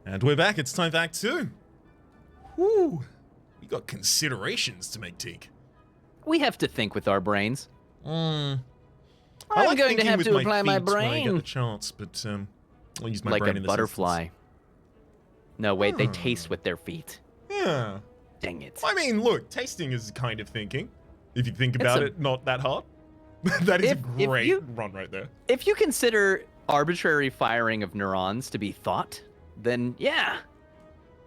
And we're back. It's time for Act 2. Woo! We got considerations to make, Teak. We have to think with our brains. I I'm like going to thinking have with to apply my feet when I get brain. the chance, but I'll use my Like brain a in this butterfly. instance. No, wait, they taste with their feet. Yeah. Dang it. I mean, look, tasting is kind of thinking. If you think about it, not that hard. That is a great run right there. If you consider arbitrary firing of neurons to be thought, then yeah,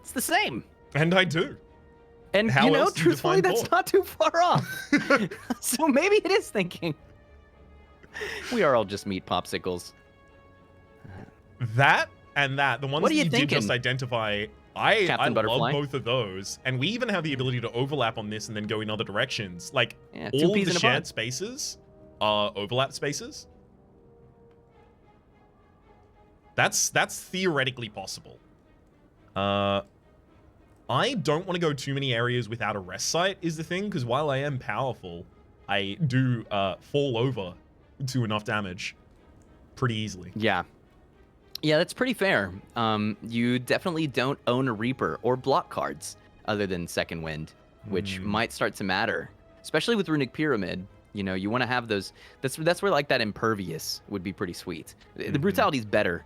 it's the same. And I do. And How you know, else do you truthfully, define that's thought? not too far off. So maybe it is thinking. We are all just meat popsicles. That and that, the ones What are that you you did thinking? just identify, I Captain love Butterfly? both of those. And we even have the ability to overlap on this and then go in other directions. Like, Yeah, two all peas the in a shared pod. spaces are overlap spaces. That's theoretically possible. I don't want to go too many areas without a rest site is the thing, because while I am powerful, I do fall over to enough damage pretty easily. Yeah. Yeah, that's pretty fair. You definitely don't own a Reaper or block cards other than Second Wind, which might start to matter, especially with Runic Pyramid. You know, you want to have those. That's where like that Impervious would be pretty sweet. The Brutality's better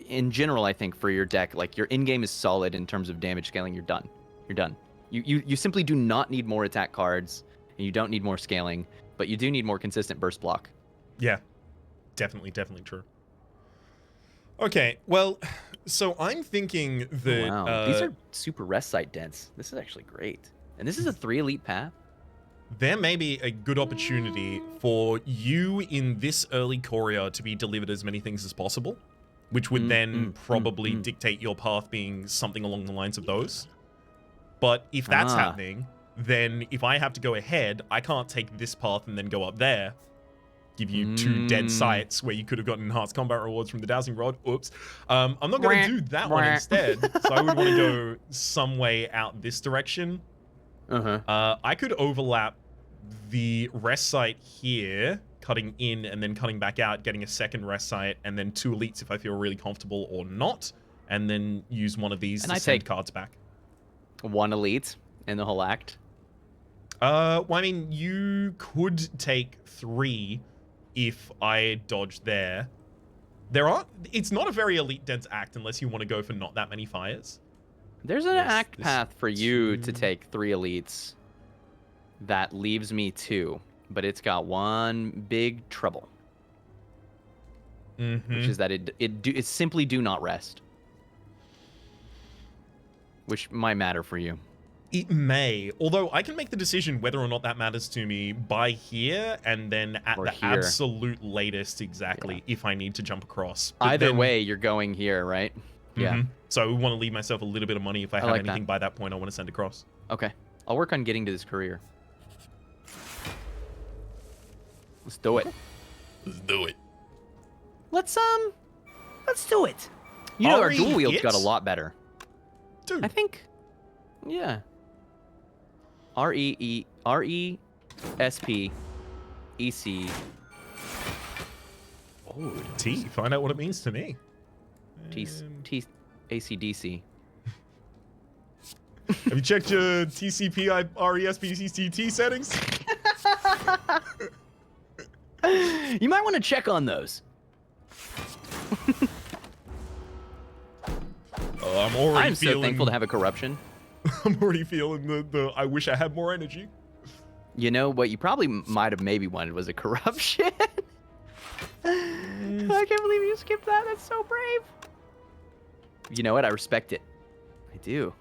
in general, I think, for your deck. Like your in-game is solid in terms of damage scaling. You're done. You're done. You simply do not need more attack cards, and you don't need more scaling, but you do need more consistent burst block. Yeah, definitely true. Okay, well, so I'm thinking that... Oh, wow. These are super rest site dense. This is actually great. And this is a 3 elite path. There may be a good opportunity for you in this early Courier to be delivered as many things as possible, which would then probably dictate your path being something along the lines of those. But if that's happening, then if I have to go ahead, I can't take this path and then go up there. Give you 2 dead sites where you could have gotten enhanced combat rewards from the dowsing rod. Oops. I'm not going to do that one instead. So I would want to go some way out this direction. I could overlap the rest site here, cutting in and then cutting back out, getting a second rest site, and then 2 elites if I feel really comfortable or not, and then use one of these to send cards back. 1 elite in the whole act. Well, I mean, you could take 3 if I dodge there. It's not a very elite dense act unless you want to go for not that many fires. There's an act path for you to take 3 elites that leaves me 2, but it's got one big trouble, which is that it simply do not rest, which might matter for you. It may, although I can make the decision whether or not that matters to me by here and then at the absolute latest if I need to jump across. But either way, you're going here, right? Yeah. So I want to leave myself a little bit of money if I have anything by that point I want to send across. Okay. I'll work on getting to this career. Let's do it. Let's do it. Let's do it. You know, our dual wields got a lot better. Dude. I think, yeah. R-E-S-P-E-C. Oh, T. Find out what it means to me. ACDC. Have you checked your TCP RESPCT settings? You might want to check on those. I'm so thankful to have a corruption. I'm already feeling the I wish I had more energy. You know, what you probably might have maybe wanted was a corruption. I can't believe you skipped that. That's so brave. You know what? I respect it. I do.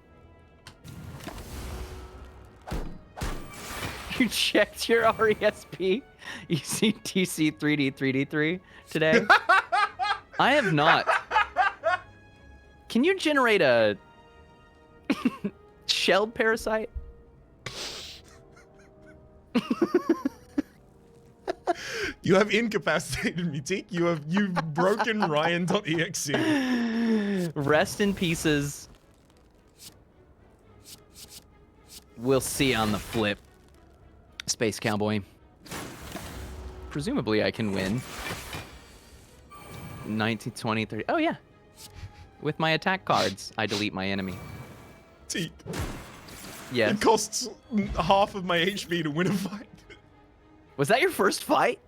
You checked your RESP ECTC 3D3D3 today? I have not. Can you generate a shelled parasite? You have incapacitated me, Teak. You've broken Ryan.exe. Rest in pieces. We'll see on the flip. Space Cowboy. Presumably I can win. 19, 20, 30. Oh, yeah. With my attack cards, I delete my enemy. Teak. Yes. It costs half of my HP to win a fight. Was that your first fight?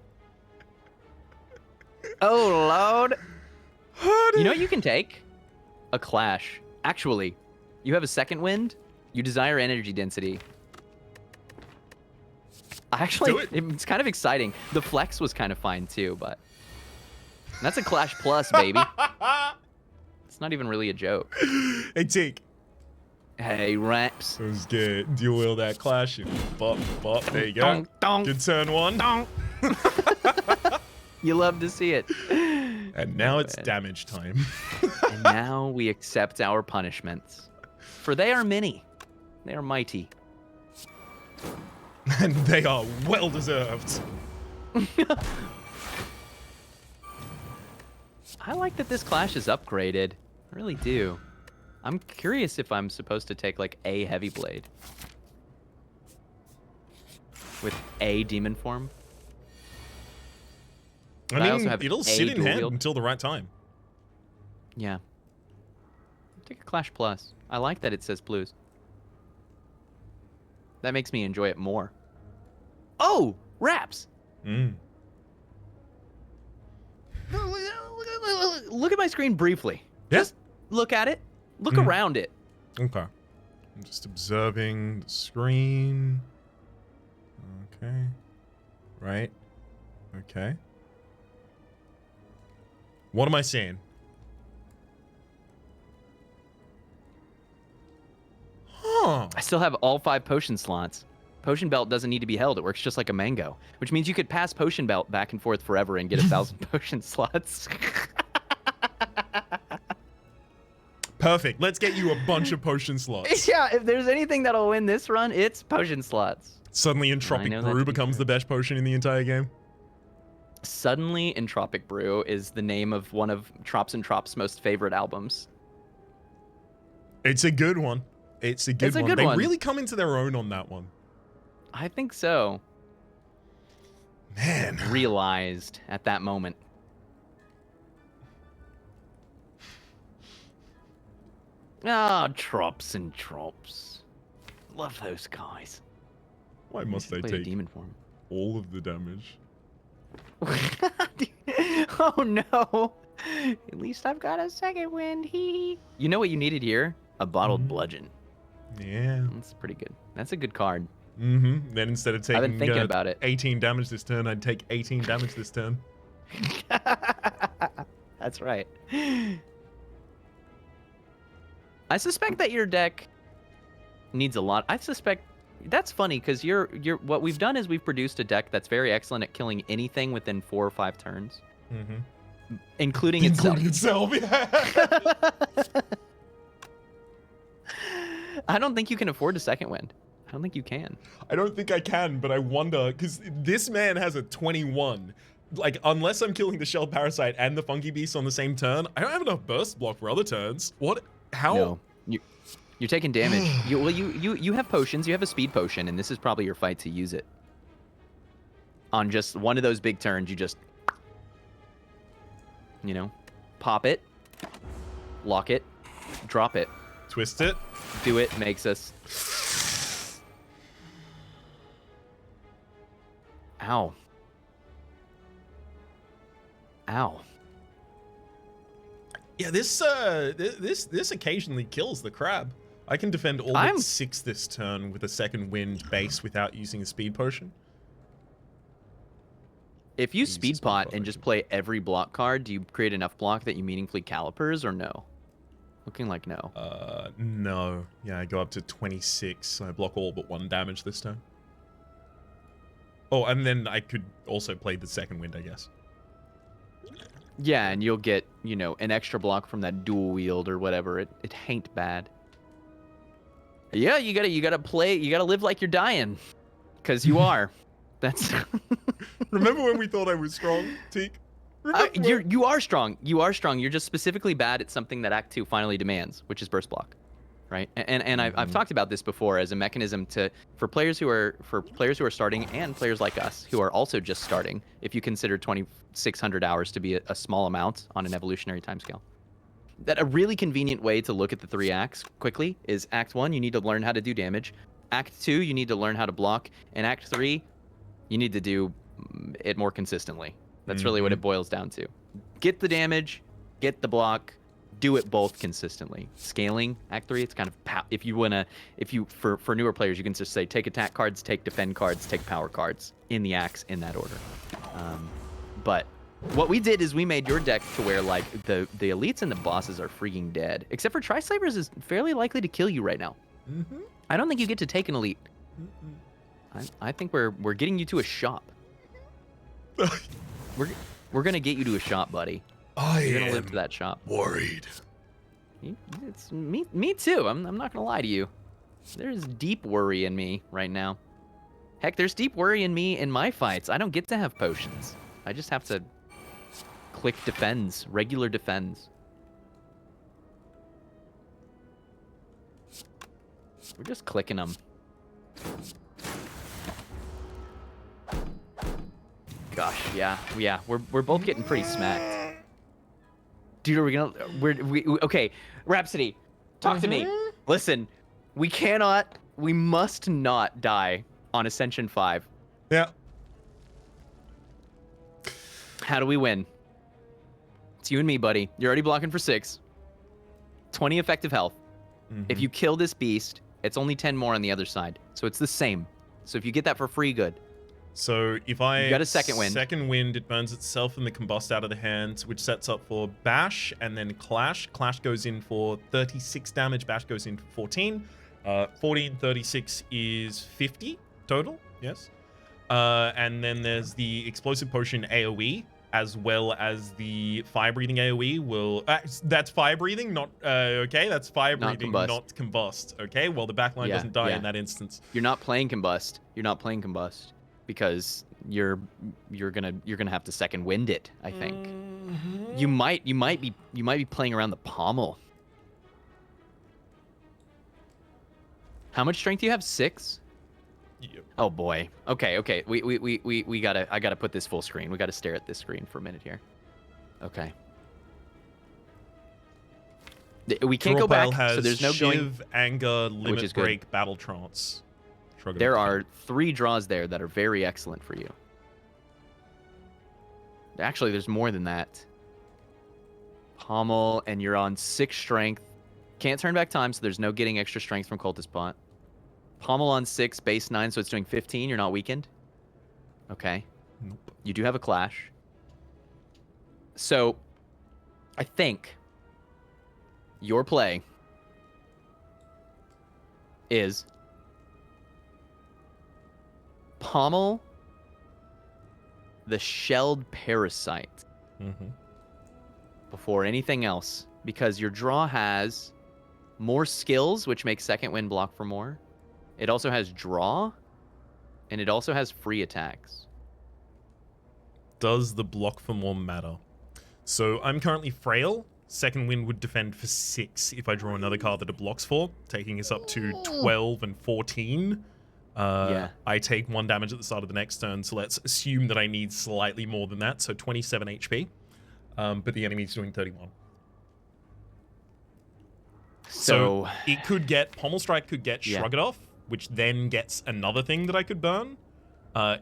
Oh, Lord. You know what you can take? A clash. Actually, you have a second wind. You desire energy density. Actually, it's kind of exciting. The flex was kind of fine too, but that's a clash plus, baby. It's not even really a joke. Hey, Teak. Hey, Raps. Let's get dual wield that clash and bop, bop. There you go. Dong, dong. Good turn one. Dong. You love to see it. And now it's damage time. And now we accept our punishments. For they are many. They are mighty. And they are well deserved. I like that this clash is upgraded. I really do. I'm curious if I'm supposed to take like a heavy blade. With a demon form. I I also mean, have it'll a sit in dual hand wield. until the right time. Yeah. Take a Clash Plus. I like that it says blues. That makes me enjoy it more. Oh! Raps! Mm. Look at my screen briefly. Yeah. Just look at it. Look around it. Okay. I'm just observing the screen. Okay. Right. Okay. What am I seeing? Huh. I still have all 5 potion slots. Potion belt doesn't need to be held. It works just like a mango, which means you could pass potion belt back and forth forever and get 1,000 potion slots. Perfect. Let's get you a bunch of potion slots. Yeah, if there's anything that'll win this run, it's potion slots. Suddenly, Entropic Brew becomes the best potion in the entire game. Suddenly, Entropic Brew is the name of one of Trops and Trop's most favorite albums. It's a good one. It's a good one. They really come into their own on that one. I think so. Man. Realized at that moment. Ah, Trops and Trops. Love those guys. Why must they Play take a demon form? all of the damage? Oh no! At least I've got a second wind. Hee. You know what you needed here? A bottled bludgeon. Yeah. That's pretty good. That's a good card. Mm-hmm. Then instead of taking I've been thinking about it. 18 damage this turn, I'd take 18 damage this turn. That's right. I suspect that your deck needs a lot. I suspect that's funny because you're what we've done is we've produced a deck that's very excellent at killing anything within 4 or 5 turns, including itself. Yeah. I don't think you can afford a second wind. I don't think you can. I don't think I can, but I wonder because this man has a 21. Like, unless I'm killing the Shell Parasite and the Funky Beast on the same turn, I don't have enough burst block for other turns. What? How? No, you're taking damage. You have potions. You have a speed potion, and this is probably your fight to use it. On just one of those big turns, you just, pop it, lock it, drop it, Twist it. do it. Makes us. Ow. Ow. Yeah, this occasionally kills the crab. I can defend all but 6 this turn with a second wind base without using a speed potion. If you speed pot and just play every block card, do you create enough block that you meaningfully calipers or no? Looking like no. No. Yeah, I go up to 26. I block all but 1 damage this turn. Oh, and then I could also play the second wind, I guess. Yeah, and you'll get, an extra block from that dual wield or whatever. It ain't bad. Yeah, you gotta live like you're dying. Cause you are. That's Remember when we thought I was strong, Teak? You are strong. You are strong. You're just specifically bad at something that Act 2 finally demands, which is burst block. Right? And I've talked about this before as a mechanism for players who are starting and players like us who are also just starting, if you consider 2,600 hours to be a small amount on an evolutionary timescale. that a really convenient way to look at the 3 acts quickly is Act 1, you need to learn how to do damage. Act 2, you need to learn how to block. And Act 3, you need to do it more consistently. That's really what it boils down to. Get the damage, get the block, do it both consistently. Scaling Act 3, it's kind of for newer players, you can just say take attack cards, take defend cards, take power cards in the acts in that order. But what we did is we made your deck to where like the elites and the bosses are freaking dead. Except for Tri-Slavers is fairly likely to kill you right now. I don't think you get to take an elite. I think we're getting you to a shop. We're gonna get you to a shop, buddy. You're gonna live to that shop. Worried. It's me too. I'm not gonna lie to you. There's deep worry in me right now. Heck, there's deep worry in me in my fights. I don't get to have potions. I just have to click defends, regular defends. We're just clicking them. Gosh, yeah, we're both getting pretty smacked. Dude, okay, Rhapsody, talk to me. Listen, we must not die on Ascension 5. Yeah. How do we win? It's you and me, buddy. You're already blocking for 6. 20 effective health. If you kill this beast, it's only 10 more on the other side. So it's the same. So if you get that for free, good. So if I you got a second wind, it burns itself and the combust out of the hand, which sets up for bash and then clash. Clash goes in for 36 damage. Bash goes in for 14. 14, 36 is 50 total. Yes. And then there's the explosive potion AoE, as well as the fire breathing AoE will that's fire breathing, not okay, that's fire breathing, not combust. Okay, well the backline doesn't die in that instance. You're not playing combust because you're gonna have to second wind it, I think. You might be playing around the pommel. How much strength do you have? 6? Yep. Oh boy. Okay. I gotta put this full screen. We gotta stare at this screen for a minute here. Okay. We can't go back, so there's no going. Shiv, anger, limit break, battle trance. There are 3 draws there that are very excellent for you. Actually, there's more than that. Pommel, and you're on 6 strength. Can't turn back time, so there's no getting extra strength from Cultist Pot. Pommel on 6, base 9, so it's doing 15. You're not weakened. Okay. Nope. You do have a clash. So, I think your play is pommel the shelled parasite before anything else, because your draw has more skills, which makes second wind block for more. It also has draw, and it also has free attacks. Does the block for more matter? So I'm currently frail. Second wind would defend for 6 if I draw another card that it blocks for, taking us up to 12 and 14. I take 1 damage at the start of the next turn, so let's assume that I need slightly more than that, so 27 HP. But the enemy's doing 31. So it could get, Pommel Strike could get Shrug It Off, which then gets another thing that I could burn.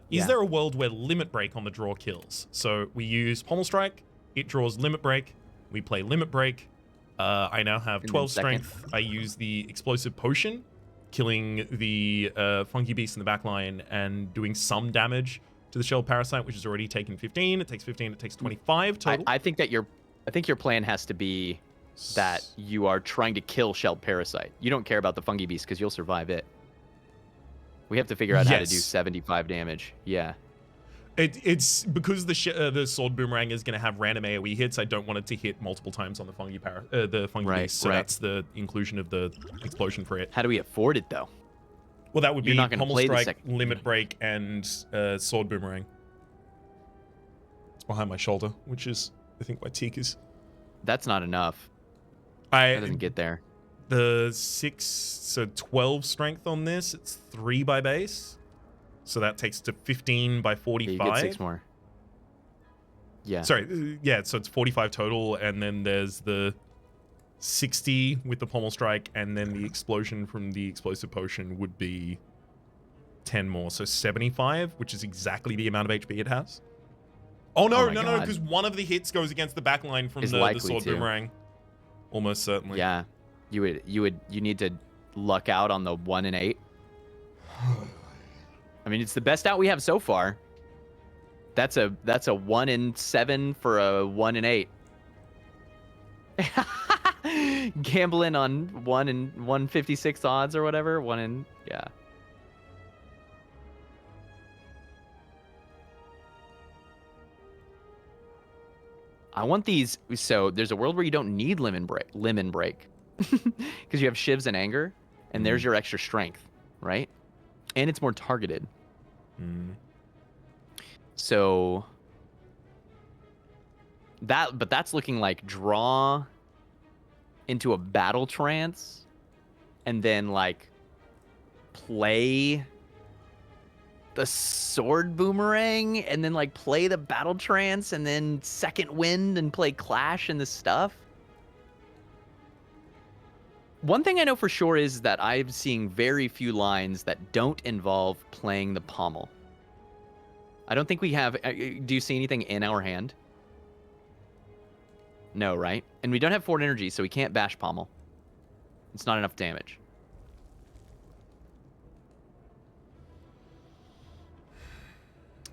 Is there a world where Limit Break on the draw kills? So we use Pommel Strike, it draws Limit Break, we play Limit Break. I now have 12 strength. I use the Explosive Potion, killing the Funky Beast in the backline and doing some damage to the Shelled Parasite, which has already taken 15. It takes 15, it takes 25 total. I think your plan has to be that you are trying to kill Shelled Parasite. You don't care about the Funky Beast because you'll survive it. We have to figure out how to do 75 damage. Yeah. It's because the Sword Boomerang is going to have random AoE hits. I don't want it to hit multiple times on the Funky Beast, so that's the inclusion of the explosion for it. How do we afford it, though? Well, that would be Pommel Strike, Limit Break, and Sword Boomerang. It's behind my shoulder, which is, I think, why Teak is. That's not enough. That doesn't get there. The 12 strength on this. It's 3 by base. So that takes to 15 by 45. Yeah, you get 6 more. Yeah. Sorry, so it's 45 total, and then there's the 60 with the pommel strike, and then the explosion from the explosive potion would be 10 more. So 75, which is exactly the amount of HP it has. Oh no, no, because one of the hits goes against the backline from the sword boomerang. Almost certainly. Yeah. You need to luck out on the 1 and 8. I mean, it's the best out we have so far. That's a 1 and 7 for a 1 and 8. Gambling on 1 and 156 odds or whatever. Yeah. I want these. So there's a world where you don't need lemon break, because you have shivs and anger, and there's your extra strength, right? And it's more targeted. So but that's looking like draw into a battle trance, and then like play the sword boomerang, and then like play the battle trance, and then second wind and play clash and the stuff. One thing I know for sure is that I'm seeing very few lines that don't involve playing the pommel. I don't think we have. Do you see anything in our hand? No, right? And we don't have forward energy, so we can't bash pommel. It's not enough damage.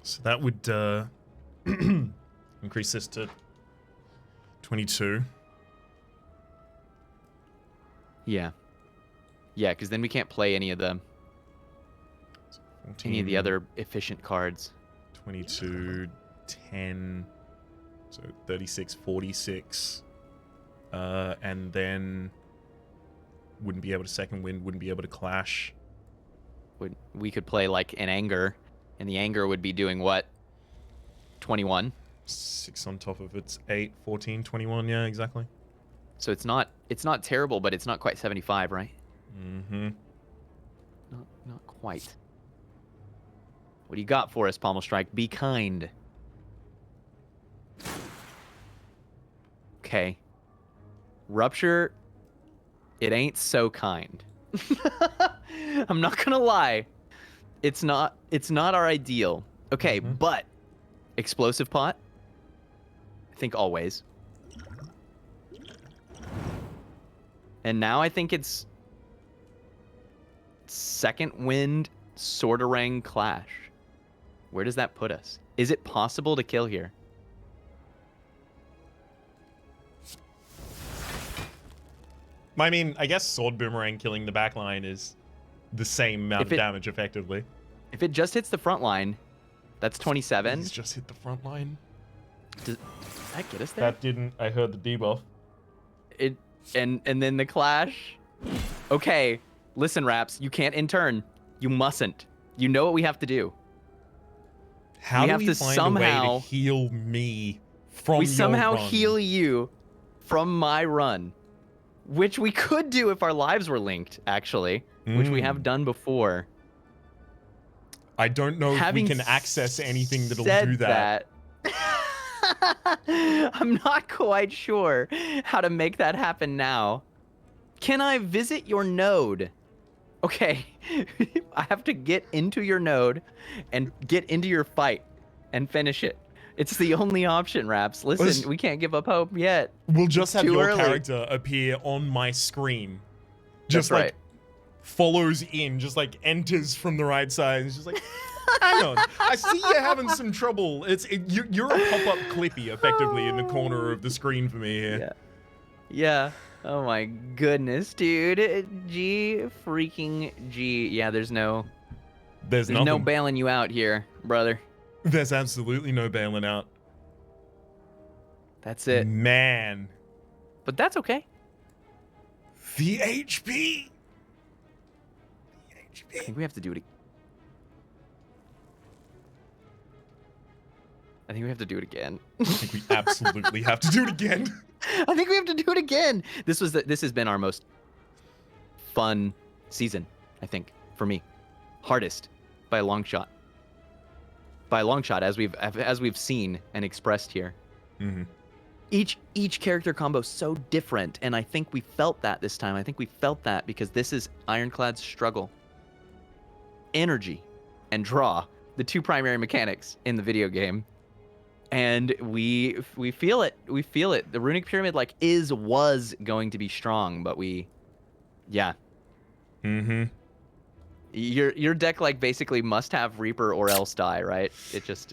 So that would increase this to 22. Yeah. Yeah, because then we can't play any of the 14, other efficient cards. 22, 10, so 36, 46. And then wouldn't be able to second wind, wouldn't be able to clash. We could play like an anger, and the anger would be doing what? 21. 6 on top of it's 8, 14, 21, yeah, exactly. So it's not terrible, but it's not quite 75, right? Mm-hmm. Not quite. What do you got for us, Pommel Strike? Be kind. Okay. Rupture, it ain't so kind. I'm not gonna lie. It's not our ideal. Okay, but explosive pot? I think always. And now I think it's second wind, Sortarang Clash. Where does that put us? Is it possible to kill here? I mean, I guess Sword Boomerang killing the backline is the same amount of damage, effectively. If it just hits the front line, that's 27. He's just hit the front line. Does that get us there? That didn't. I heard the debuff. And then the clash. Okay, listen, Raps, you can't in-turn. You mustn't. You know what we have to do. How do we find a way to heal me from your run? We somehow heal you from my run. Which we could do if our lives were linked, actually. Which we have done before. I don't know if we can access anything that'll do that. I'm not quite sure how to make that happen now. Can I visit your node? Okay, I have to get into your node and get into your fight and finish it. It's the only option, Raps. Listen, we can't give up hope yet. We'll just have your character appear on my screen. Just like follows in, just like enters from the right side. It's just like, hang on, I see you're having some trouble. You're a pop-up Clippy, effectively, in the corner of the screen for me here. Yeah. Oh my goodness, dude. G freaking G. Yeah, there's no bailing you out here, brother. There's absolutely no bailing out. That's it. Man. But that's okay. The HP. I think we have to do it. I think we have to do it again. I think we absolutely have to do it again. I think we have to do it again. This has been our most fun season, I think, for me. Hardest by a long shot. By a long shot, as we've seen and expressed here. each character combo so different, and I think we felt that this time. I think we felt that because this is Ironclad's struggle. Energy and draw, the two primary mechanics in the video game. And we feel it. We feel it. The Runic Pyramid was going to be strong, but yeah. Mm-hmm. Your deck basically must have Reaper or else die, right?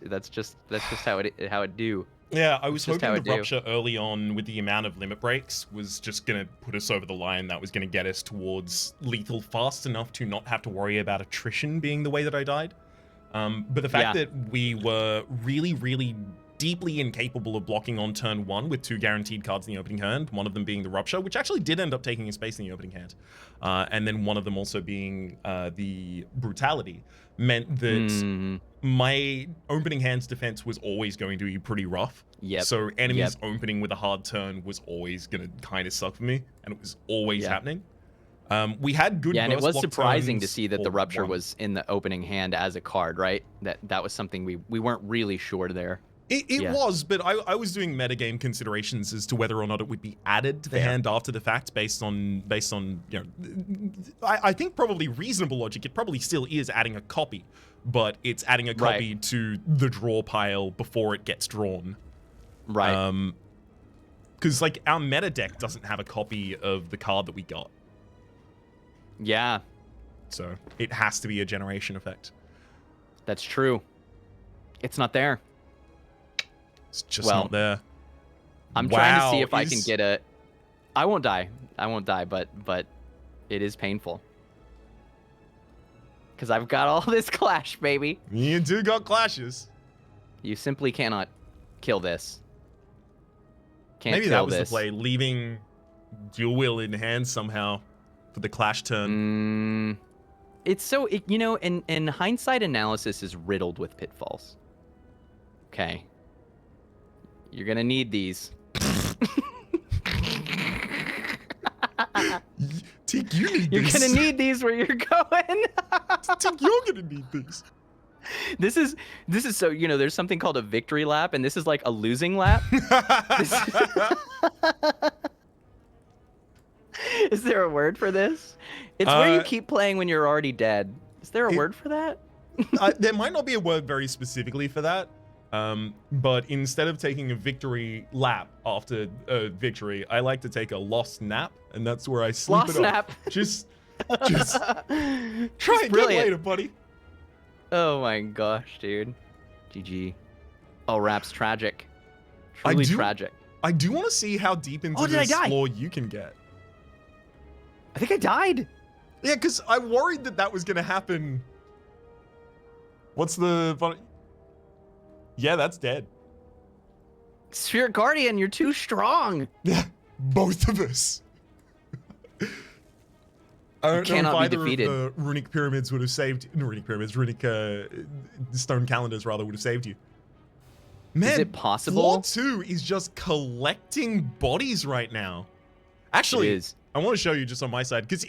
That's just how it do. Yeah, I was hoping the Rupture early on with the amount of limit breaks was just going to put us over the line. That was going to get us towards lethal fast enough to not have to worry about attrition being the way that I died. But the fact that we were really, really deeply incapable of blocking on turn 1 with 2 guaranteed cards in the opening hand, one of them being the Rupture, which actually did end up taking a space in the opening hand, and then one of them also being the Brutality, meant that my opening hand's defense was always going to be pretty rough. Yep. So enemies opening with a hard turn was always going to kind of suck for me, and it was always happening. We had good and it was burst block surprising to turns see that the Rupture 1. was in the opening hand as a card, right? That was something we weren't really sure there. It was, but I was doing metagame considerations as to whether or not it would be added to the hand after the fact based on you know, I think probably reasonable logic. It probably still is adding a copy, but it's adding a copy to the draw pile before it gets drawn. Right. Because our meta deck doesn't have a copy of the card that we got. Yeah. So it has to be a generation effect. That's true. It's not there. It's just not there. I'm trying to see if I can get a... I won't die. I won't die, but it is painful. Because I've got all this clash, baby. You do got clashes. You simply cannot kill this. Maybe that was the play, leaving Dual Will in hand somehow for the clash turn. It's so... you know, and hindsight analysis is riddled with pitfalls. Okay. You're gonna need these. Teak, you need You're these. gonna need these where you're going. Teak, you're gonna need these. This is so, you know, there's something called a victory lap, and this is like a losing lap. Is there a word for this? It's where you keep playing when you're already dead. Is there a word for that? There might not be a word very specifically for that. But instead of taking a victory lap after a victory, I like to take a lost nap, and that's where I sleep lost it nap. off. Just try and get later, buddy. Oh my gosh, dude. GG. Oh, Rap's tragic. Truly tragic. I do want to see how deep into this floor you can get. I think I died. Yeah, because I worried that was going to happen. What's the... Yeah, that's dead. Spirit Guardian, you're too strong. Yeah, both of us. I don't know if either of the Runic Pyramids would have saved... No, Runic Pyramids, Runic Stone Calendars, rather, would have saved you. Man, is it possible? Floor 2 is just collecting bodies right now. Actually, it is. I want to show you just on my side, because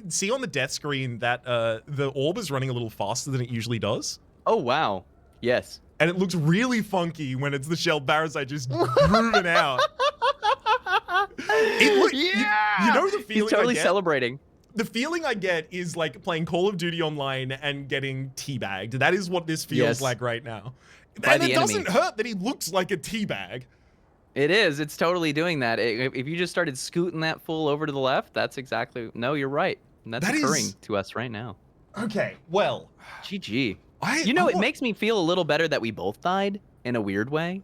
see on the death screen that the orb is running a little faster than it usually does? Oh, wow. Yes. And it looks really funky when it's the Shelled Parasite just grooving out. You know the feeling He's totally celebrating. The feeling I get is like playing Call of Duty online and getting teabagged. That is what this feels like right now. And it doesn't hurt that he looks like a teabag. It is. It's totally doing that. If you just started scooting that fool over to the left, that's exactly... No, you're right. And that's occurring to us right now. Okay, well... GG. It makes me feel a little better that we both died in a weird way.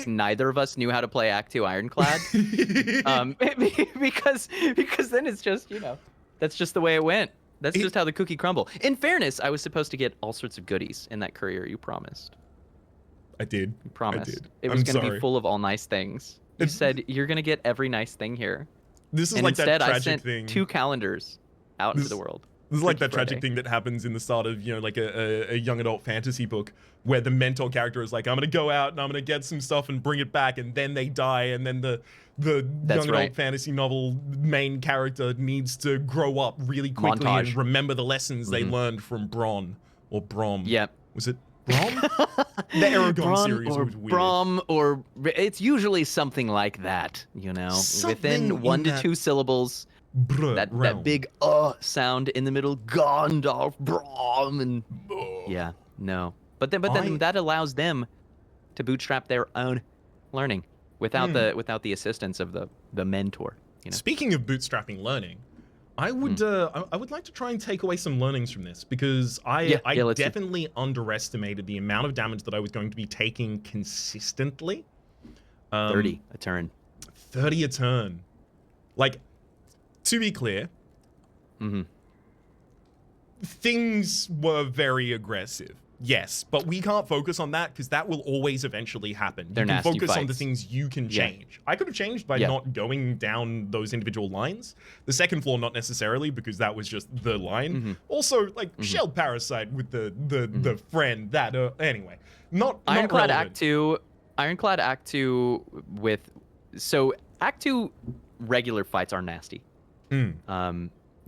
Neither of us knew how to play Act 2 Ironclad. because then it's just, you know, that's just the way it went. That's just how the cookie crumbled. In fairness, I was supposed to get all sorts of goodies in that courier you promised. I did. You promised. I did. It was going to be full of all nice things. You said, you're going to get every nice thing here. This is like that tragic thing. I sent 2 calendars out into the world. This is like that tragic thing that happens in the start of, you know, like a young adult fantasy book where the mentor character is like, I'm going to go out and I'm going to get some stuff and bring it back, and then they die, and then the young adult fantasy novel main character needs to grow up really quickly and remember the lessons they learned from Bron or Brom. Yep. Was it Brom? The Aragon series was weird. Brom, or it's usually something like that, you know, within 1 to 2 syllables. That big sound in the middle, Gandalf, Brom, and yeah, no. But then that allows them to bootstrap their own learning without the assistance of the mentor. You know? Speaking of bootstrapping learning, I would like to try and take away some learnings from this, because I definitely underestimated the amount of damage that I was going to be taking consistently. 30 a turn. 30 a turn. Like, to be clear, things were very aggressive. Yes, but we can't focus on that, because that will always eventually happen. They're you can nasty focus on the fights. things you can change. I could have changed by not going down those individual lines. The second floor, not necessarily, because that was just the line. Also, like, Shell Parasite with the friend, that, anyway. Not Ironclad relevant. Act 2, Ironclad Act 2 with, so Act 2 regular fights are nasty.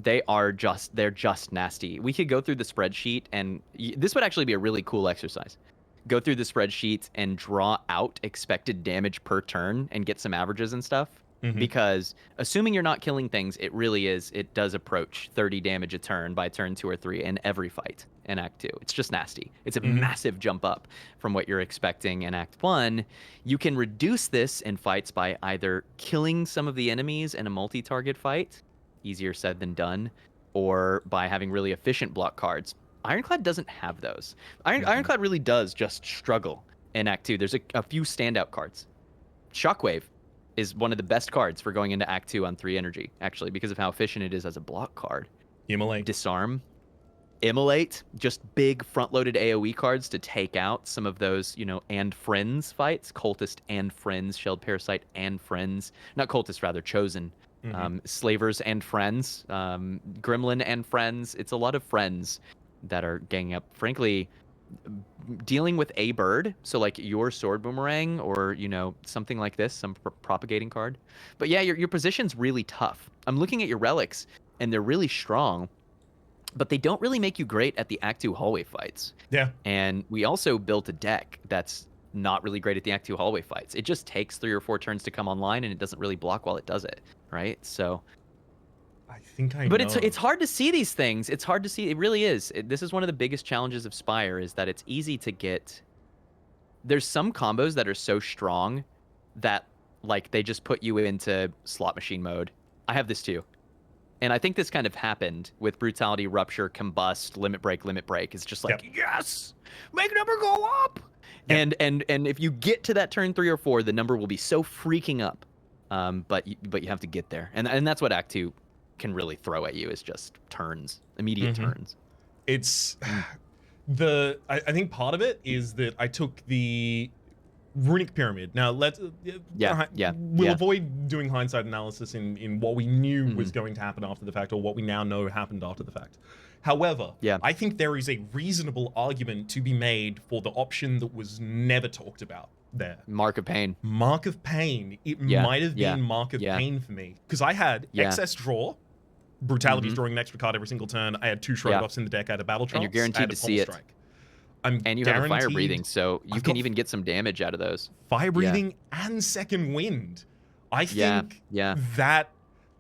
They're just nasty. We could go through the spreadsheet, and this would actually be a really cool exercise. Go through the spreadsheet and draw out expected damage per turn and get some averages and stuff. Because assuming you're not killing things, it does approach 30 damage a turn by turn 2 or 3 in every fight in Act 2. It's just nasty. It's a massive jump up from what you're expecting in Act 1. You can reduce this in fights by either killing some of the enemies in a multi-target fight, easier said than done, or by having really efficient block cards. Ironclad doesn't have those. Ironclad really does just struggle in Act 2. There's a few standout cards. Shockwave is one of the best cards for going into Act 2 on 3 energy, actually, because of how efficient it is as a block card. Immolate. Disarm. Immolate, just big front-loaded AoE cards to take out some of those, and friends fights. Cultist and friends, Shelled Parasite and friends. Not Cultist, rather, Chosen. Slavers and friends, Gremlin and friends. It's a lot of friends that are ganging up. Frankly, dealing with a bird, so like your sword boomerang, or something like this, some propagating card. But yeah, your position's really tough. I'm looking at your relics, and they're really strong, but they don't really make you great at the Act 2 hallway fights. Yeah. And we also built a deck that's not really great at the Act 2 hallway fights. It just takes 3 or 4 turns to come online, and it doesn't really block while it does it, right? So I think I but know. it's hard to see these things. It's hard to see. It really is. This is one of the biggest challenges of Spire, is that it's easy to get. There's some combos that are so strong that like they just put you into slot machine mode. I have this too. And I think this kind of happened with Brutality, Rupture, Combust, Limit Break, Limit Break. It's just like, yes, make number go up. Yep. And if you get to that turn 3 or 4, the number will be so freaking up. But you have to get there. And that's what Act 2 can really throw at you, is just turns, immediate turns. It's I think part of it is that I took the Runic Pyramid. Now we'll avoid doing hindsight analysis in what we knew was going to happen after the fact, or what we now know happened after the fact. However, I think there is a reasonable argument to be made for the option that was never talked about there. Mark of Pain. Mark of Pain. It might have been Mark of Pain for me, because I had excess draw. Brutality's drawing an extra card every single turn. I had 2 Shroud-Offs in the deck. I had a Battle Trance. And you're guaranteed to see it. And you have a Fire Breathing, so you can even get some damage out of those. Fire Breathing and Second Wind. I think that,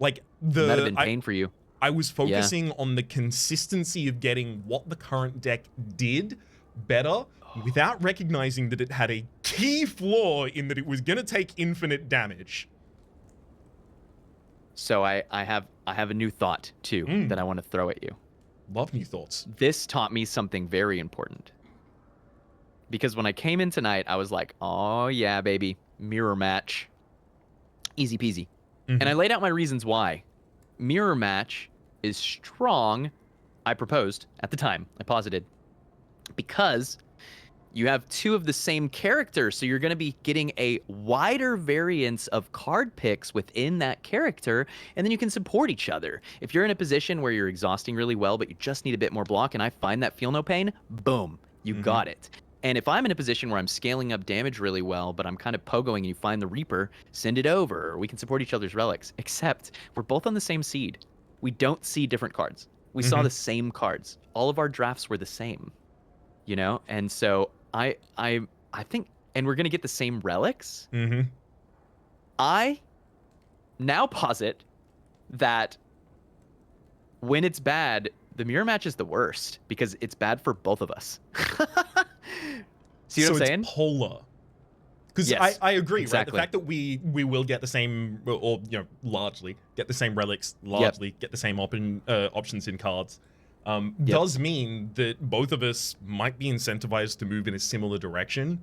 like, that might have been pain for you. I was focusing on the consistency of getting what the current deck did better, without recognizing that it had a key flaw in that it was going to take infinite damage. So I have a new thought too that I want to throw at you. Love new thoughts. This taught me something very important. Because when I came in tonight, I was like, oh yeah, baby, mirror match. Easy peasy. And I laid out my reasons why. Mirror match is strong, I proposed at the time. I posited. Because you have 2 of the same character, so you're going to be getting a wider variance of card picks within that character, and then you can support each other. If you're in a position where you're exhausting really well, but you just need a bit more block, and I find that Feel No Pain, boom, you got it. And if I'm in a position where I'm scaling up damage really well, but I'm kind of pogoing and you find the Reaper, send it over, or we can support each other's relics. Except we're both on the same seed. We don't see different cards. We saw the same cards. All of our drafts were the same. you know? And so I think, and we're gonna get the same relics. Mm-hmm. I now posit that when it's bad, the mirror match is the worst because it's bad for both of us. See what I'm saying? It's polar. Because Yes, I agree, exactly. right? The fact that we will get the same, or largely get the same relics, largely get the same options in cards, does mean that both of us might be incentivized to move in a similar direction,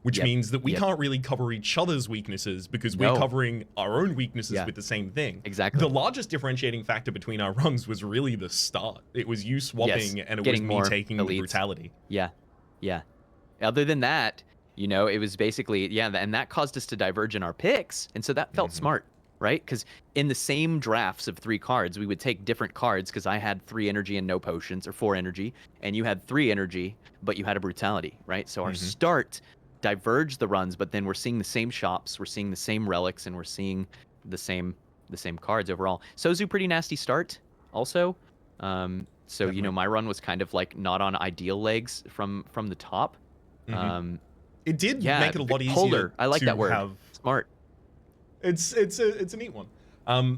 which means that we can't really cover each other's weaknesses because we're covering our own weaknesses with the same thing. Exactly. The largest differentiating factor between our runs was really the start. It was you swapping and it was me taking the brutality. Yeah. Other than that, it was basically, and that caused us to diverge in our picks. And so that felt smart, right? Because in the same drafts of 3 cards, we would take different cards because I had 3 energy and no potions, or 4 energy, and you had 3 energy, but you had a brutality, right? So our start diverged the runs, but then we're seeing the same shops, we're seeing the same relics, and we're seeing the same cards overall. Sozu, pretty nasty start also. So, my run was kind of like not on ideal legs from the top. It did make it a lot easier. Polar. I like that word. Smart. It's a neat one.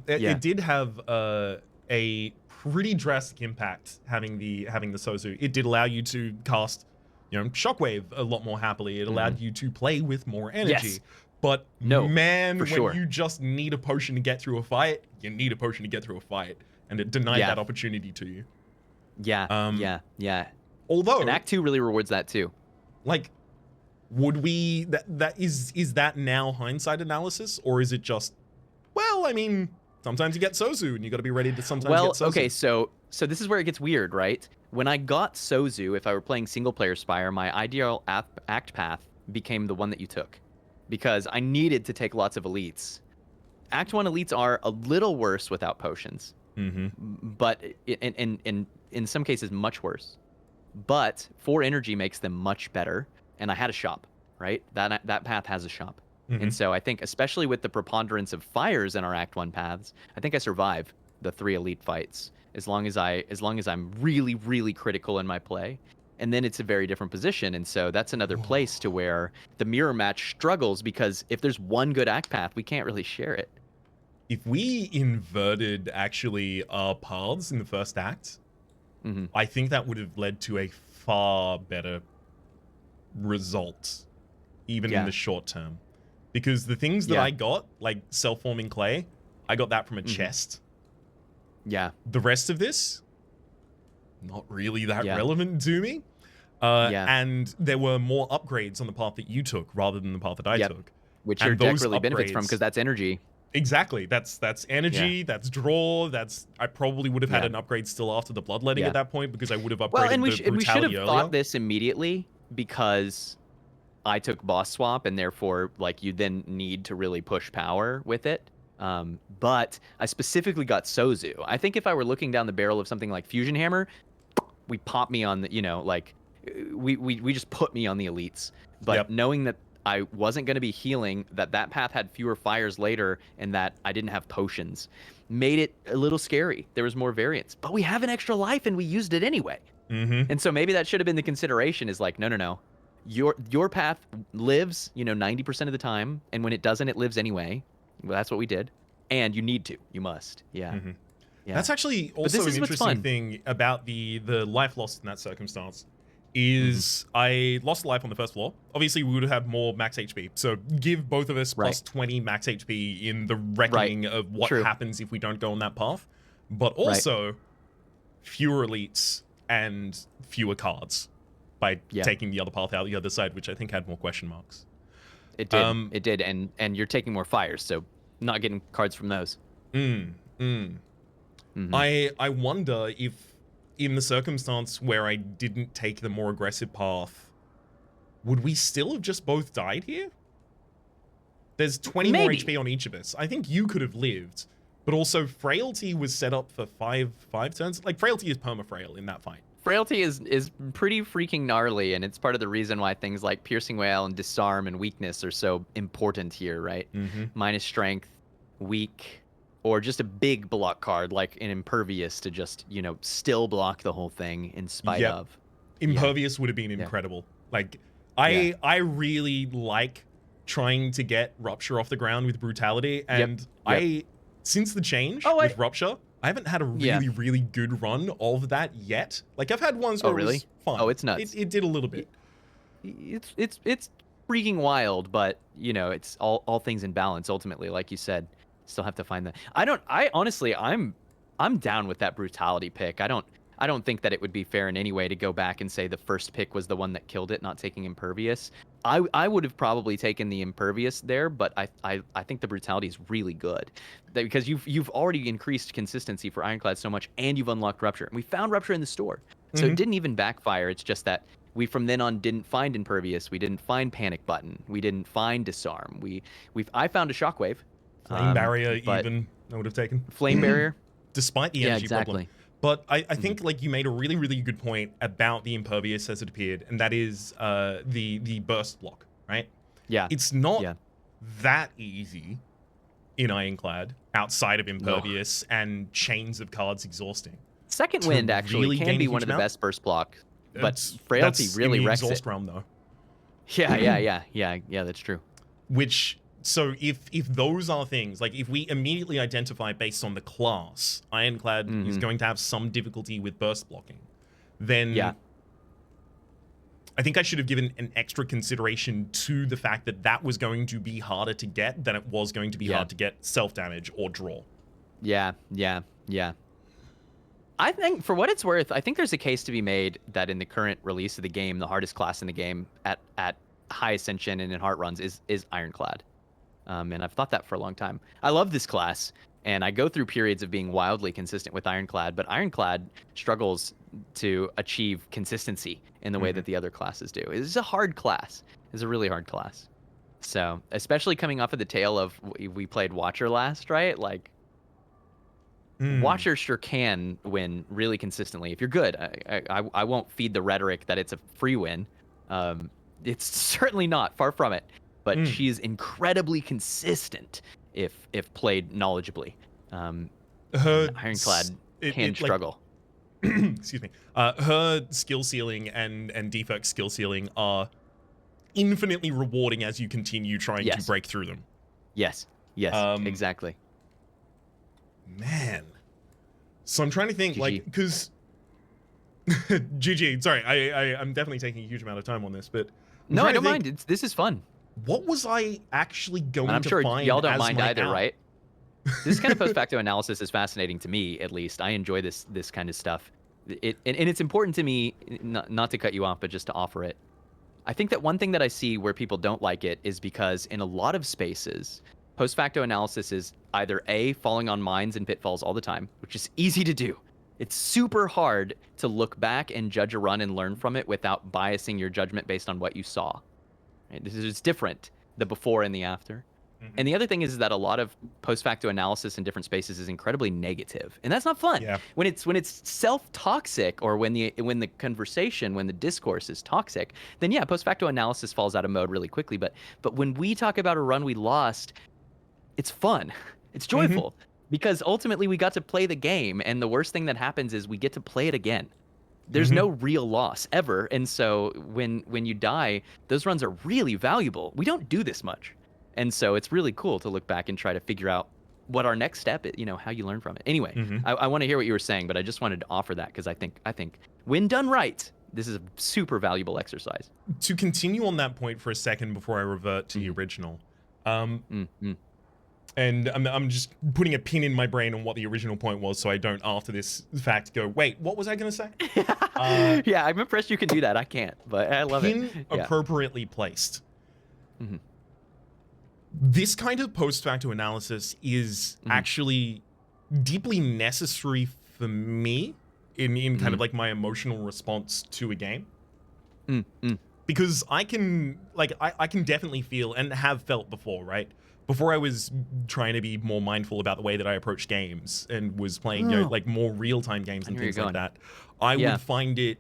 It did have a pretty drastic impact having the Sozu. It did allow you to cast, Shockwave a lot more happily. It allowed you to play with more energy. Yes. But man, when sure. you just need a potion to get through a fight, you need a potion to get through a fight, and it denied that opportunity to you. Yeah. Although, and Act 2 really rewards that too. Like, would we is that now hindsight analysis, or is it just, well, I mean, sometimes you get Sozu and you got to be ready to sometimes get Sozu. Okay, so this is where it gets weird, right? When I got Sozu, if I were playing single player Spire, my ideal act path became the one that you took, because I needed to take lots of elites. Act 1 elites are a little worse without potions, but in some cases much worse. But 4 energy makes them much better. And I had a shop, right? That path has a shop. And so I think, especially with the preponderance of fires in our Act 1 paths, I think I survive the 3 elite fights as long as I'm really, really critical in my play. And then it's a very different position. And so that's another place to where the mirror match struggles, because if there's one good act path, we can't really share it. If we inverted actually our paths in the first act, I think that would have led to a far better result, even in the short term. Because the things that I got, like self-forming clay, I got that from a chest. Yeah. The rest of this, not really that relevant to me. And there were more upgrades on the path that you took rather than the path that I took. Which your deck really benefits from, because that's energy. Exactly. That's energy, that's draw, I probably would have had an upgrade still after the bloodletting at that point, because I would have upgraded the brutality we should have earlier. thought this immediately, because I took boss swap, and therefore, like, you then need to really push power with it. But I specifically got Sozu. I think if I were looking down the barrel of something like Fusion Hammer, we pop me on the, we just put me on the elites. But knowing that I wasn't going to be healing, that path had fewer fires later, and that I didn't have potions, made it a little scary. There was more variance. But we have an extra life, and we used it anyway. And so maybe that should have been the consideration, is like, no. Your path lives, 90% of the time, and when it doesn't, it lives anyway. Well, that's what we did. And you need to. You must. Yeah. That's actually also an interesting thing about the life lost in that circumstance. Is I lost a life on the first floor. Obviously, we would have more max HP. So give both of us plus 20 max HP in the reckoning of what happens if we don't go on that path. But also, fewer elites and fewer cards by taking the other path out the other side, which I think had more question marks. It did. It did. And you're taking more fires, so not getting cards from those. I wonder if, in the circumstance where I didn't take the more aggressive path, would we still have just both died here? There's 20 more HP on each of us. I think you could have lived, but also Frailty was set up for five turns. Like, Frailty is perma-frail in that fight. Frailty is pretty freaking gnarly, and it's part of the reason why things like Piercing Wail and Disarm and Weakness are so important here, right? Minus Strength, Weak, or just a big block card like an Impervious to just, still block the whole thing in spite of. Impervious would have been incredible. Like, I really like trying to get Rupture off the ground with Brutality, and since the change with Rupture, I haven't had a really good run of that yet. Like, I've had ones where it was fine. Oh, it's nuts. It did a little bit. It's freaking wild, but you know, it's all things in balance ultimately. Like you said, still have to find that. I honestly, I'm down with that Brutality pick. I don't think that it would be fair in any way to go back and say the first pick was the one that killed it, not taking Impervious. I would have probably taken the Impervious there, but I think the Brutality is really good, because you've already increased consistency for Ironclad so much, and you've unlocked Rupture. And we found Rupture in the store, so it didn't even backfire. It's just that we from then on didn't find Impervious, we didn't find Panic Button, we didn't find Disarm. I found a Shockwave, Flame Barrier even I would have taken Flame Barrier, despite the energy problem. But I think like you made a really good point about the Impervious as it appeared, and that is the burst block, right? Yeah. It's not that easy in Ironclad outside of Impervious and chains of cards exhausing. Second Wind actually can be one of the best burst block, but Frailty really wrecks it. Realm, though. Yeah, that's true. So if those are things, like if we immediately identify based on the class, Ironclad is going to have some difficulty with burst blocking, then I think I should have given an extra consideration to the fact that was going to be harder to get than it was going to be hard to get self-damage or draw. Yeah. I think, for what it's worth, I think there's a case to be made that in the current release of the game, the hardest class in the game at high Ascension and in Heart runs is Ironclad. And I've thought that for a long time. I love this class, and I go through periods of being wildly consistent with Ironclad, but Ironclad struggles to achieve consistency in the way that the other classes do. It's a hard class. It's a really hard class. So, especially coming off of the tail of we played Watcher last, right? Like, Watcher sure can win really consistently if you're good. I won't feed the rhetoric that it's a free win. It's certainly not, far from it. But she is incredibly consistent if played knowledgeably. Ironclad can struggle. Excuse me. Her skill ceiling and Defect's skill ceiling are infinitely rewarding as you continue trying to break through them. Yes, exactly. Man. So I'm trying to think, GG. like, because... GG, sorry, I'm definitely taking a huge amount of time on this, but... No, I don't mind. This is fun. What was I actually going to find? I'm sure y'all don't mind either, out? right? This kind of post-facto analysis is fascinating to me, at least. I enjoy this kind of stuff. And it's important to me, not to cut you off, but just to offer it. I think that one thing that I see where people don't like it is because in a lot of spaces, post-facto analysis is either A, falling on mines and pitfalls all the time, which is easy to do. It's super hard to look back and judge a run and learn from it without biasing your judgment based on what you saw. Right? This is different, the before and the after. And the other thing is that a lot of post-facto analysis in different spaces is incredibly negative, and that's not fun. Yeah. When it's self-toxic, or when the conversation, when the discourse is toxic, then yeah, post-facto analysis falls out of mode really quickly. But when we talk about a run we lost, it's fun, it's joyful, because ultimately we got to play the game, and the worst thing that happens is we get to play it again. There's no real loss ever, and so when you die, those runs are really valuable. We don't do this much. And so it's really cool to look back and try to figure out what our next step is, how you learn from it. Anyway, I want to hear what you were saying, but I just wanted to offer that because I think when done right, this is a super valuable exercise. To continue on that point for a second before I revert to the original, and I'm just putting a pin in my brain on what the original point was so I don't, after this fact, go, wait, what was I going to say? Yeah, I'm impressed you can do that. I can't, but I love it. Pin appropriately placed. This kind of post-facto analysis is actually deeply necessary for me in kind of like my emotional response to a game. Because I can definitely feel, and have felt before, right? Before I was trying to be more mindful about the way that I approach games and was playing like more real-time games and things like that, I would find it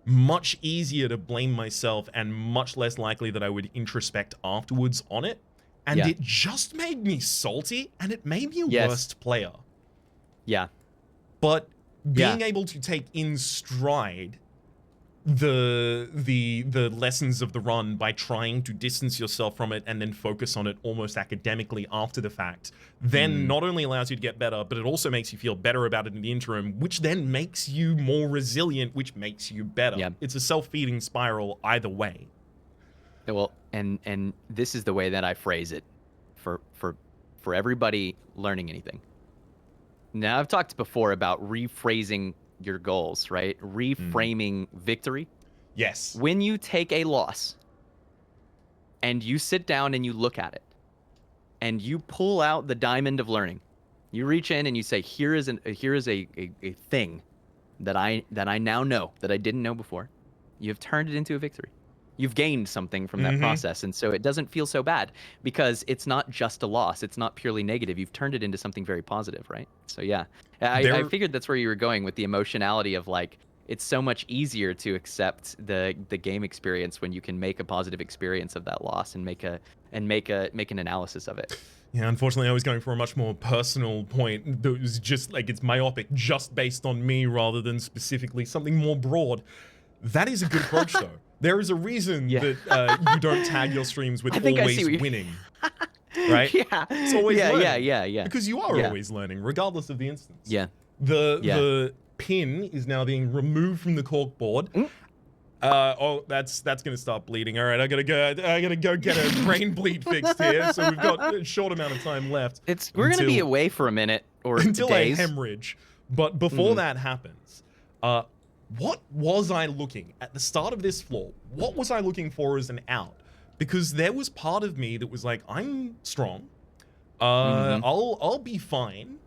much easier to blame myself and much less likely that I would introspect afterwards on it. And it just made me salty, and it made me a worst player. Yeah. But being able to take in stride the lessons of the run by trying to distance yourself from it and then focus on it almost academically after the fact, then not only allows you to get better, but it also makes you feel better about it in the interim, which then makes you more resilient, which makes you better. Yeah. It's a self-feeding spiral either way. Well, and this is the way that I phrase it for everybody learning anything. Now, I've talked before about rephrasing your goals, right? Reframing victory. Yes. When you take a loss and you sit down and you look at it and you pull out the diamond of learning, you reach in and you say, here is a thing that I now know that I didn't know before. You have turned it into a victory. You've gained something from that process. And so it doesn't feel so bad because it's not just a loss. It's not purely negative. You've turned it into something very positive, right? So yeah, I figured that's where you were going with the emotionality of like, it's so much easier to accept the game experience when you can make a positive experience of that loss and make an analysis of it. Yeah, unfortunately, I was going for a much more personal point that was just like, it's myopic, just based on me rather than specifically something more broad. That is a good approach, though. There is a reason that you don't tag your streams with always winning, right? Yeah, it's always learning. Yeah. Because you are always learning, regardless of the instance. Yeah. The pin is now being removed from the corkboard. Oh, that's gonna start bleeding. All right, I gotta go get a brain bleed fixed here. So we've got a short amount of time left. We're gonna be away for a minute or until days. I hemorrhage. But before that happens, what was I looking at the start of this floor? What was I looking for as an out? Because there was part of me that was like, I'm strong. I'll be fine.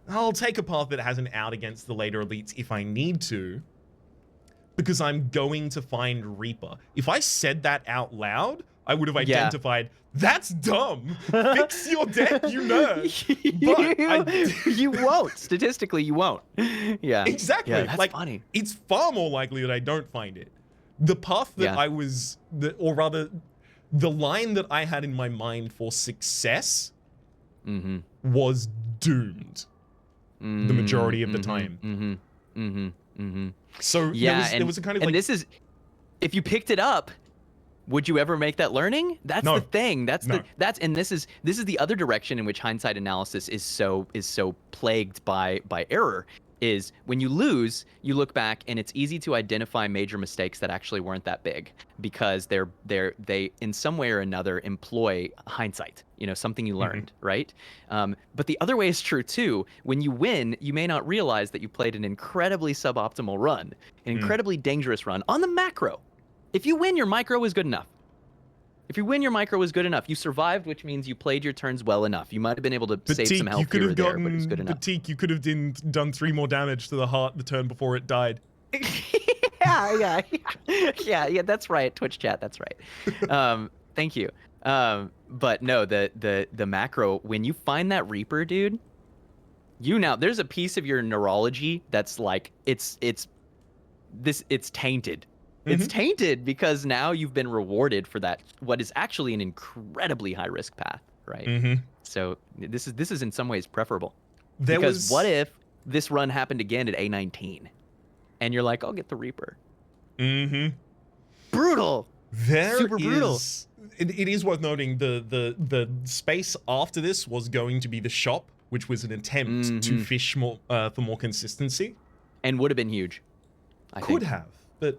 I'll take a path that has an out against the later elites if I need to, because I'm going to find Reaper. If I said that out loud, I would have identified, that's dumb. Fix your deck, you nerd. But you won't. Statistically, you won't. Yeah. Exactly. Yeah, that's like, funny. It's far more likely that I don't find it. The path that I was, or rather, the line that I had in my mind for success was doomed the majority of the time. So there was a kind of and like... this is, if you picked it up, would you ever make that learning? That's the thing. This is the other direction in which hindsight analysis is so plagued by error. Is when you lose, you look back and it's easy to identify major mistakes that actually weren't that big because they in some way or another employ hindsight, something you learned, right? But the other way is true too. When you win, you may not realize that you played an incredibly suboptimal run, an incredibly dangerous run on the macro. If you win, your micro is good enough. If you win, your micro is good enough. You survived, which means you played your turns well enough. You might have been able to save some health here or there, but it's good enough. You could have done 3 more damage to the heart the turn before it died. Yeah, that's right. Twitch chat, that's right. Thank you. But no, the macro, when you find that Reaper, dude, there's a piece of your neurology that's like, it's tainted. It's tainted because now you've been rewarded for that, what is actually an incredibly high risk path, right? So this is in some ways preferable. Because what if this run happened again at A19 and you're like, I'll get the Reaper. Brutal. Super brutal. It is worth noting the space after this was going to be the shop, which was an attempt to fish more for more consistency. And would have been huge. Could have, but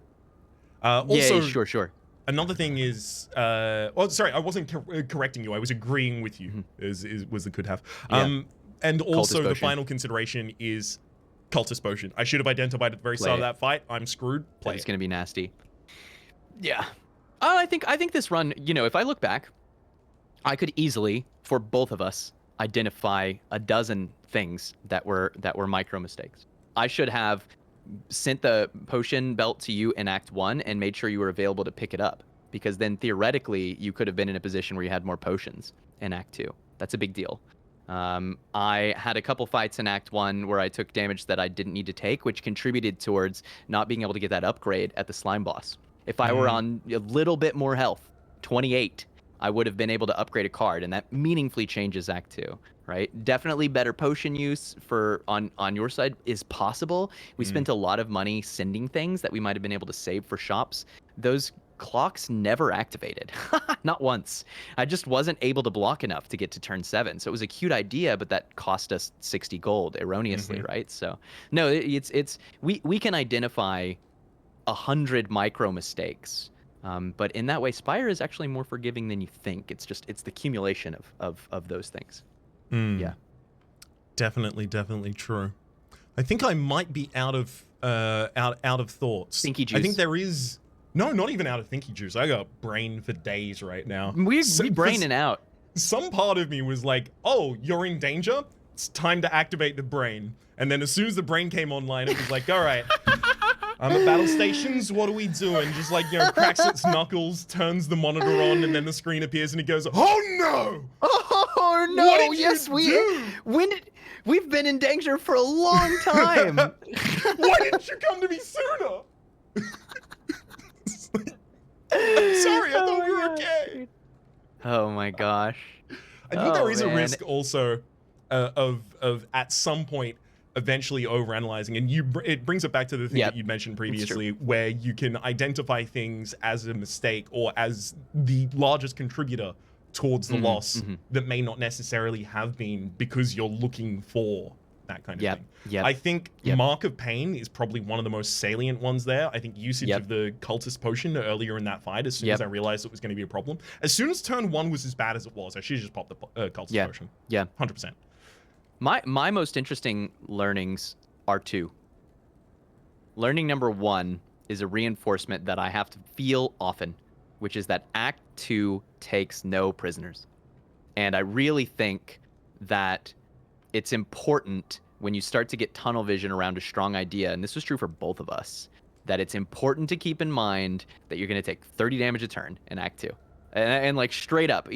also, sure. Another thing is, sorry, I wasn't correcting you. I was agreeing with you. Was the could have. And also the final consideration is Cultist Potion. I should have identified at the very start of that fight. I'm screwed. It's gonna be nasty. Yeah. I think this run, if I look back, I could easily, for both of us, identify a dozen things that were micro mistakes. I should have sent the potion belt to you in Act 1 and made sure you were available to pick it up, because then theoretically you could have been in a position where you had more potions in Act 2. That's a big deal. I had a couple fights in Act 1 where I took damage that I didn't need to take, which contributed towards not being able to get that upgrade at the slime boss. If I were on a little bit more health, 28, I would have been able to upgrade a card, and that meaningfully changes Act 2, right? Definitely better potion use on your side is possible. We spent a lot of money sending things that we might have been able to save for shops. Those clocks never activated. Not once. I just wasn't able to block enough to get to turn 7. So it was a cute idea, but that cost us 60 gold erroneously, right? So no, we can identify 100 micro mistakes. But in that way, Spire is actually more forgiving than you think. It's the accumulation of those things. Yeah. Definitely true. I think I might be out of thoughts. Thinky juice. I think there is no, not even out of thinky juice. I got brain for days right now. We braining out. Some part of me was like, "Oh, you're in danger. It's time to activate the brain." And then as soon as the brain came online, it was like, "All right, I'm at battle stations. What are we doing?" Just like, cracks its knuckles, turns the monitor on, and then the screen appears, and he goes, "Oh no! Oh no! What did Yes, you do? We've been in danger for a long time. Why didn't you come to me sooner?" I'm sorry, I thought we were okay. Oh my gosh. I think there is a risk also of at some point eventually overanalyzing, and it brings it back to the thing that you mentioned previously, where you can identify things as a mistake or as the largest contributor towards the loss that may not necessarily have been because you're looking for that kind of thing. I think Mark of Pain is probably one of the most salient ones there. I think usage of the cultist potion earlier in that fight, as soon as I realized it was going to be a problem. As soon as turn 1 was as bad as it was, I should have just popped the cultist potion. 100%. My most interesting learnings are 2. Learning number 1 is a reinforcement that I have to feel often, which is that Act 2 takes no prisoners. And I really think that it's important when you start to get tunnel vision around a strong idea, and this was true for both of us, that it's important to keep in mind that you're going to take 30 damage a turn in Act 2. And like straight up,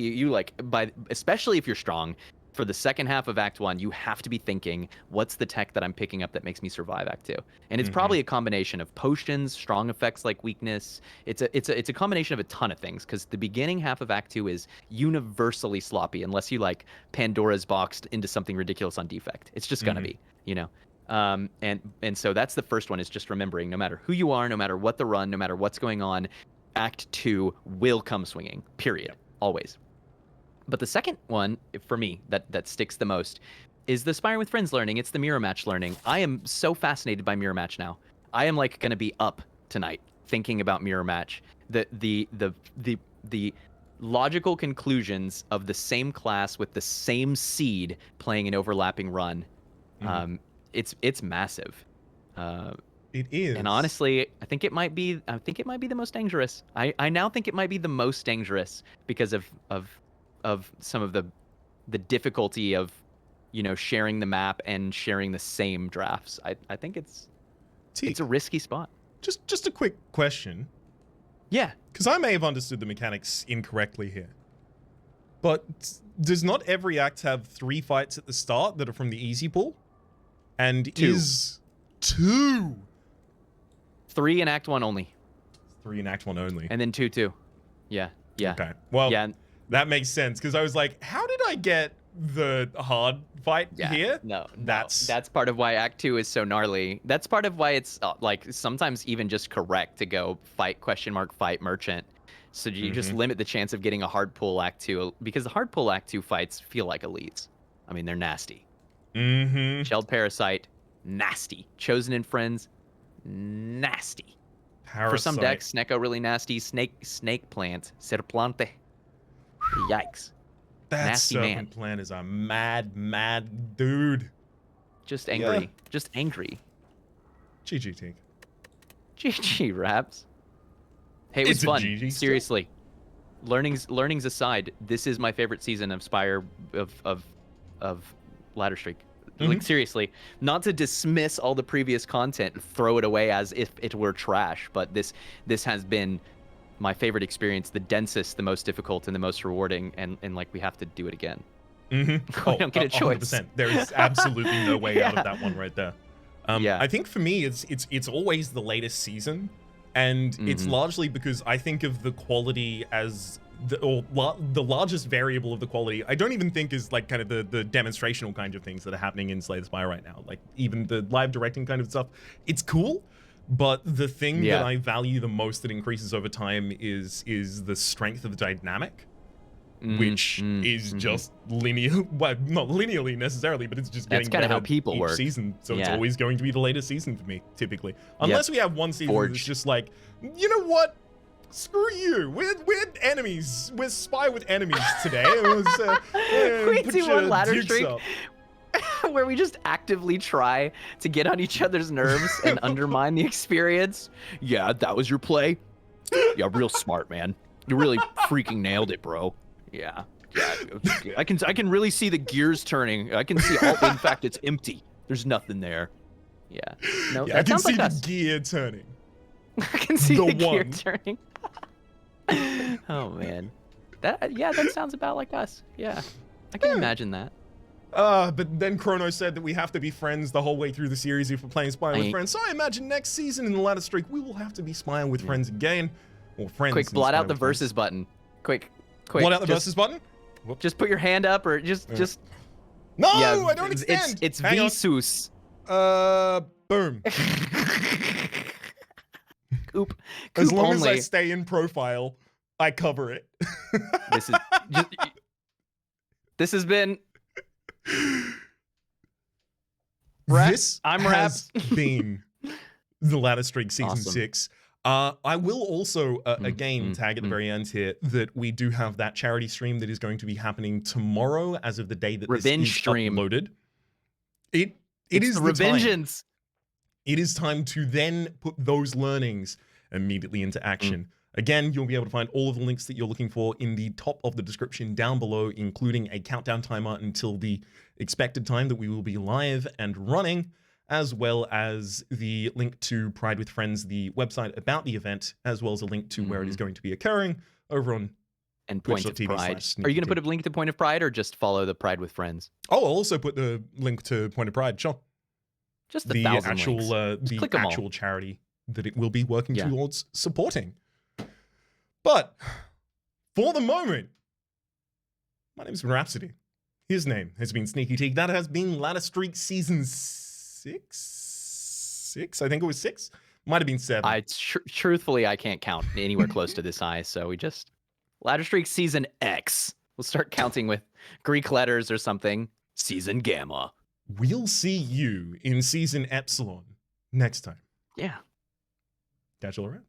especially if you're strong, for the second half of Act 1, you have to be thinking, what's the tech that I'm picking up that makes me survive Act 2? And it's probably a combination of potions, strong effects like weakness. It's a combination of a ton of things, because the beginning half of Act 2 is universally sloppy, unless you like Pandora's boxed into something ridiculous on defect. It's just gonna be, and so that's the first one, is just remembering, no matter who you are, no matter what the run, no matter what's going on, Act 2 will come swinging, period, always. But the second one, for me, that sticks the most, is the Spire with Friends learning. It's the mirror match learning. I am so fascinated by mirror match now. I am like going to be up tonight thinking about mirror match. The logical conclusions of the same class with the same seed playing an overlapping run. It's massive. It is. And honestly, I think it might be the most dangerous. I now think it might be the most dangerous because of some of the difficulty of, sharing the map and sharing the same drafts. I think it's a risky spot. Just a quick question. Yeah. Because I may have understood the mechanics incorrectly here. But does not every act have 3 fights at the start that are from the easy pool? And 2. is 2? 3 in Act 1 only. 3 in Act 1 only. And then 2 too. Yeah. Okay. Well, that makes sense, because I was like, how did I get the hard fight here? No, that's part of why Act 2 is so gnarly. That's part of why it's like sometimes even just correct to go fight ? Fight merchant. So you just limit the chance of getting a hard pull Act 2, because the hard pull Act 2 fights feel like elites. I mean, they're nasty. Shelled Parasite, nasty. Chosen in Friends, nasty. Parasite. For some decks, Snecko really nasty. Snake Plant, Serplante. Yikes. That nasty serpent man. plant is a mad dude. Just angry. Yeah. Just angry. GG, Teak. GG, Raps. Hey, it was fun. GG seriously. Learnings aside, this is my favorite season of Spire of Ladder Streak. Like, seriously, not to dismiss all the previous content and throw it away as if it were trash, but this has been my favorite experience, the densest, the most difficult, and the most rewarding, and like we have to do it again. I don't get a choice. 100%. There is absolutely no way out of that one right there. I think for me, it's always the latest season, and it's largely because I think of the quality as the largest variable of the quality, I don't even think is like kind of the demonstrational kind of things that are happening in Slay the Spire right now. Like even the live directing kind of stuff, it's cool. But the thing that I value the most that increases over time is the strength of the dynamic, which is just linear. Well, not linearly necessarily, but it's just getting better how people each work. season. So it's always going to be the latest season for me, typically. Unless we have one season that's just like, you know what? Screw you. We're enemies. We're spy with enemies today. We do one ladder streak where we just actively try to get on each other's nerves and undermine the experience. Yeah, that was your play. Yeah, real smart, man. You really freaking nailed it, bro. Yeah. I can really see the gears turning. I can see. Oh, in fact, it's empty. There's nothing there. Yeah. No. Yeah, I can see the gear turning. I can see the gear turning. Oh man, that sounds about like us. Yeah, I can imagine that. But then Chrono said that we have to be friends the whole way through the series if we're playing Spying with Friends. So I imagine next season in the ladder streak we will have to be spying with friends again, or friends. Quick, blot out the versus button. Quick. Blot out the versus button. Whoops. Just put your hand up, or just. No, I don't extend. It's Vsus. Boom. Coop as long only. as I stay in profile, I cover it. This has been. This has been the ladder streak season 6. I will also again tag at the very end here that we do have that charity stream that is going to be happening tomorrow as of the day that this is uploaded. It is the Revengeance. It is time to then put those learnings immediately into action. Again, you'll be able to find all of the links that you're looking for in the top of the description down below, including a countdown timer until the expected time that we will be live and running, as well as the link to Pride with Friends, the website about the event, as well as a link to where it is going to be occurring over on and Point of Pride. Are you going to put a link to Point of Pride or just follow the Pride with Friends? Oh, I'll also put the link to Point of Pride, sure. Just the actual charity that it will be working towards supporting. But for the moment, my name is Rhapsody. His name has been sneakyteak. That has been Ladder Streak season 6. I think it was 6. Might have been 7. Truthfully, I can't count anywhere close to this high. So we just Ladder Streak season X. We'll start counting with Greek letters or something. Season Gamma. We'll see you in season Epsilon next time. Yeah. Catch you all around.